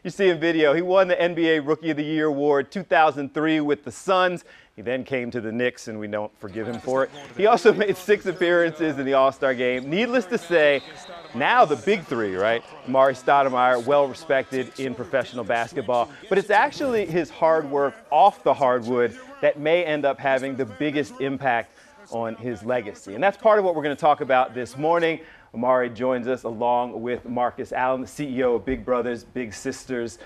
You see in video, he won the NBA Rookie of the Year award 2003 with the Suns. He then came to the Knicks, and we don't forgive him for it. He also made 6 appearances in the All-Star game. Needless to say, now the big three, right? Amar'e Stoudemire, well-respected in professional basketball. But it's actually his hard work off the hardwood that may end up having the biggest impact on his legacy. And that's part of what we're going to talk about this morning. Amar'e joins us along with Marcus Allen, the CEO of Big Brothers Big Sisters.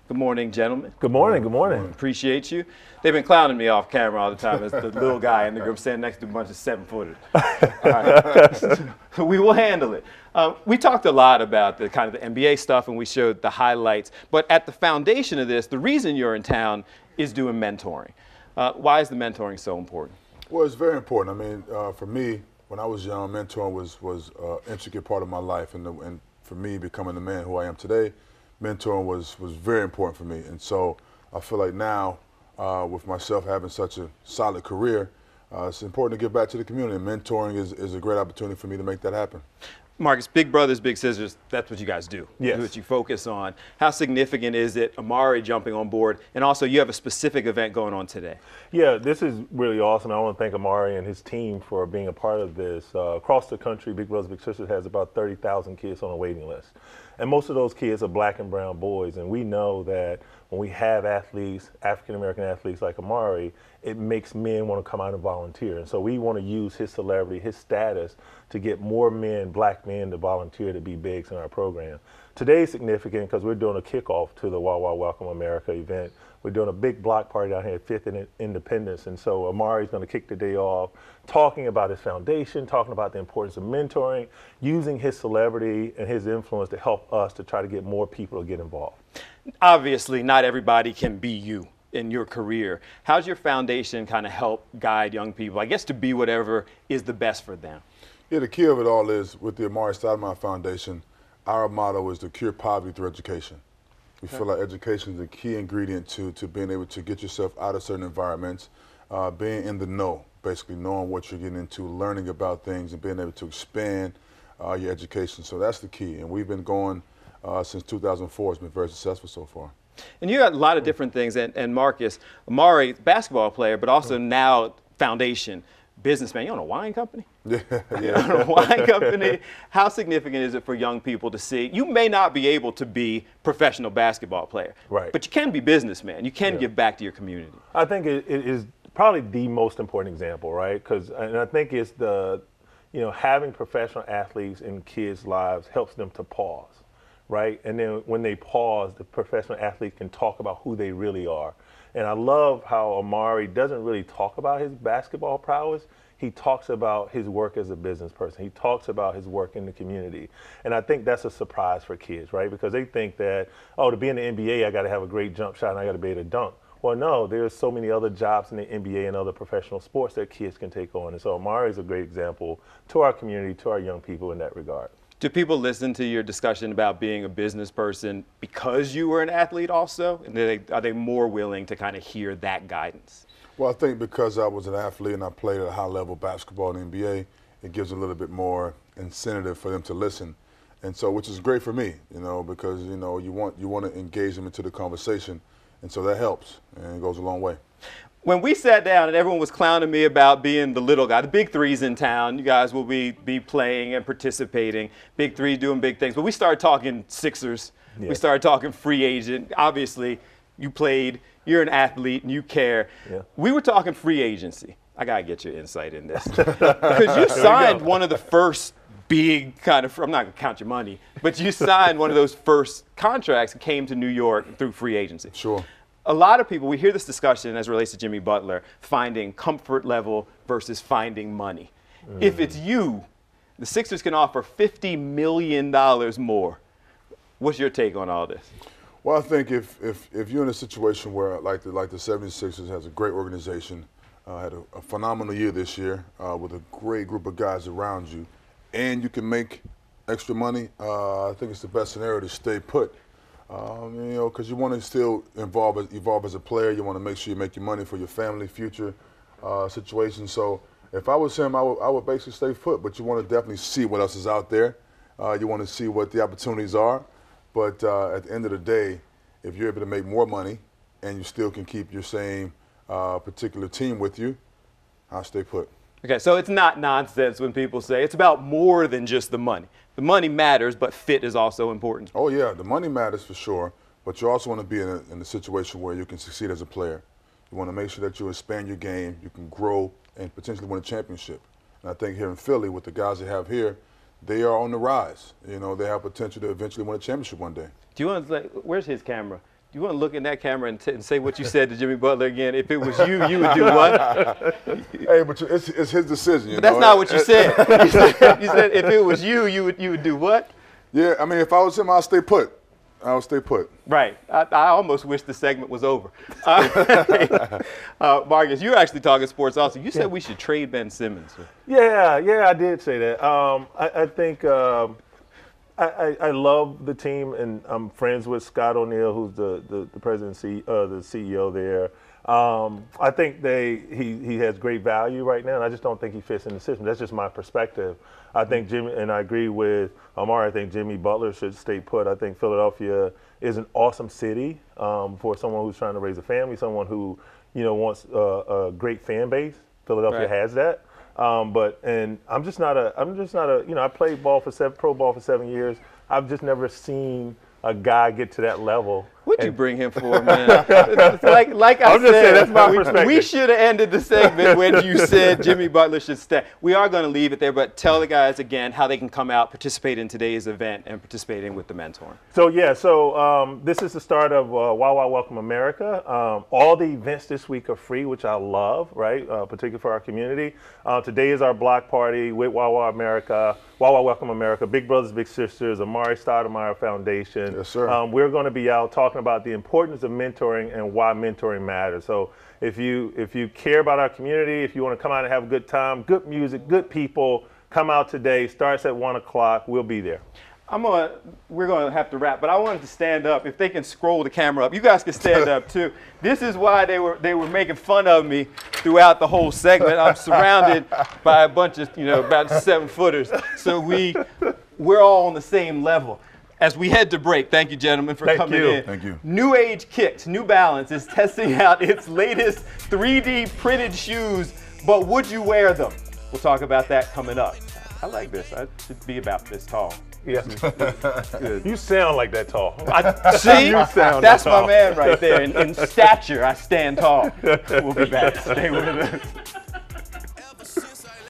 Good morning, gentlemen. Good morning, good morning. Appreciate you. They've been clowning me off camera all the time as the little guy in the group standing next to a bunch of 7-footers. We will handle it. We talked a lot about the kind of the NBA stuff, and we showed the highlights. But at the foundation of this, the reason you're in town is doing mentoring. Why is the mentoring so important? Well, it's very important. I mean, for me, when I was young, mentoring was an intricate part of my life. And for me, becoming the man who I am today, mentoring was very important for me. And so I feel like now, with myself having such a solid career, it's important to give back to the community. And mentoring is a great opportunity for me to make that happen. Marcus, Big Brothers Big Sisters, that's what you guys do. Yes. That's what you focus on. How significant is it, Amar'e jumping on board, and also you have a specific event going on today? Yeah, this is really awesome. I want to thank Amar'e and his team for being a part of this. Across the country, Big Brothers Big Sisters has about 30,000 kids on a waiting list. And most of those kids are black and brown boys. And we know that when we have athletes, African-American athletes like Amar'e, it makes men want to come out and volunteer. And so we want to use his celebrity, his status, to get more men, black men, to volunteer to be bigs in our program. Today is significant because we're doing a kickoff to the Wah Wah Welcome America event. We're doing a big block party down here at 5th and Independence. And so Amar'e's going to kick the day off talking about his foundation, talking about the importance of mentoring, using his celebrity and his influence to help us to try to get more people to get involved. Obviously, not everybody can be you in your career. How's your foundation kind of help guide young people, I guess, to be whatever is the best for them? Yeah, the key of it all is, with the Amar'e Stoudemire Foundation, our motto is to cure poverty through education. We feel like education is the key ingredient to being able to get yourself out of certain environments, being in the know, basically knowing what you're getting into, learning about things, and being able to expand your education. So that's the key. And we've been going since 2004. It's been very successful so far. And you got a lot of different things. And Marcus, Amar'e, basketball player, but also now foundation, businessman. You own a wine company? Yeah. You own a wine company. How significant is it for young people to see? You may not be able to be professional basketball player, right, but you can be businessman. You can give back to your community. I think it is probably the most important example, right? And I think it's having professional athletes in kids' lives helps them to pause, right? And then when they pause, the professional athlete can talk about who they really are. And I love how Amar'e doesn't really talk about his basketball prowess. He talks about his work as a business person. He talks about his work in the community. And I think that's a surprise for kids, right? Because they think that, oh, to be in the NBA, I got to have a great jump shot and I got to be able to dunk. Well, no, there's so many other jobs in the NBA and other professional sports that kids can take on. And so Amar'e is a great example to our community, to our young people in that regard. Do people listen to your discussion about being a business person because you were an athlete also? And are they more willing to kind of hear that guidance? Well, I think because I was an athlete and I played at a high level basketball in the NBA, it gives a little bit more incentive for them to listen. And so, which is great for me, because, you want to engage them into the conversation. And so that helps, and it goes a long way. When we sat down and everyone was clowning me about being the little guy, the big three's in town, you guys will be playing and participating, big three doing big things. But we started talking Sixers. Yeah. We started talking free agent. Obviously, you played, you're an athlete, and you care. Yeah. We were talking free agency. I got to get your insight in this. Because you signed one of the first big kind of, I'm not going to count your money, but you signed one of those first contracts and came to New York through free agency. Sure. A lot of people, we hear this discussion as it relates to Jimmy Butler, finding comfort level versus finding money. If it's you, the Sixers can offer $50 million more. What's your take on all this? Well, I think if you're in a situation where, like the 76ers has a great organization, had a phenomenal year this year with a great group of guys around you, and you can make extra money, I think it's the best scenario to stay put. Because you want to still evolve as a player. You want to make sure you make your money for your family, future situation. So if I was him, I would basically stay put. But you want to definitely see what else is out there. You want to see what the opportunities are. But at the end of the day, if you're able to make more money and you still can keep your same particular team with you, I'll stay put. Okay, so it's not nonsense when people say it's about more than just the money. The money matters, but fit is also important. Oh, yeah, the money matters for sure, but you also want to be in a situation where you can succeed as a player. You want to make sure that you expand your game, you can grow, and potentially win a championship. And I think here in Philly, with the guys they have here, they are on the rise. You know, they have potential to eventually win a championship one day. Do you want to say, where's his camera? Do you want to look in that camera and say what you said to Jimmy Butler again? If it was you, you would do what? Hey, but it's his decision. You But that's know? not what you said. You said if it was you, you would do what? Yeah, I mean, if I was him, I'll stay put. I'll stay put. Right. I almost wish the segment was over. Marcus, you're actually talking sports also. You said we should trade Ben Simmons. Yeah, I did say that. I think I love the team, and I'm friends with Scott O'Neil, who's the president, the CEO there. I think he has great value right now, and I just don't think he fits in the system. That's just my perspective. I think Jimmy, and I agree with Amar'e, I think Jimmy Butler should stay put. I think Philadelphia is an awesome city for someone who's trying to raise a family, someone who wants a great fan base. Philadelphia has that. And I'm just not a I played pro ball for 7 years. I've just never seen a guy get to that level. What'd you bring him for, man? It's like I I'm just said, saying, that's my perspective. We should have ended the segment when you said Jimmy Butler should stay. We are going to leave it there, but tell the guys again how they can come out, participate in today's event, and participating with the mentor. So this is the start of Wawa Welcome America. All the events this week are free, which I love, right? Particularly for our community. Today is our block party with Wawa Welcome America, Big Brothers Big Sisters, Amar'e Stoudemire Foundation. Yes, sir. We're going to be out talking about the importance of mentoring and why mentoring matters. So if you care about our community, if you want to come out and have a good time, good music, good people, come out today. Starts at 1 o'clock. We'll be there. We're going to have to wrap, but I wanted to stand up. If they can scroll the camera up, you guys can stand up too. This is why they were making fun of me throughout the whole segment. I'm surrounded by a bunch of about 7-footers, so we're all on the same level. As we head to break, thank you, gentlemen, for coming in. Thank you. New Age Kicks, New Balance is testing out its latest 3D printed shoes, but would you wear them? We'll talk about that coming up. I like this. I should be about this tall. Yeah. Good. You sound like that tall. See? You sound That's that my tall. man right there. In stature, I stand tall. We'll be back. Stay with us.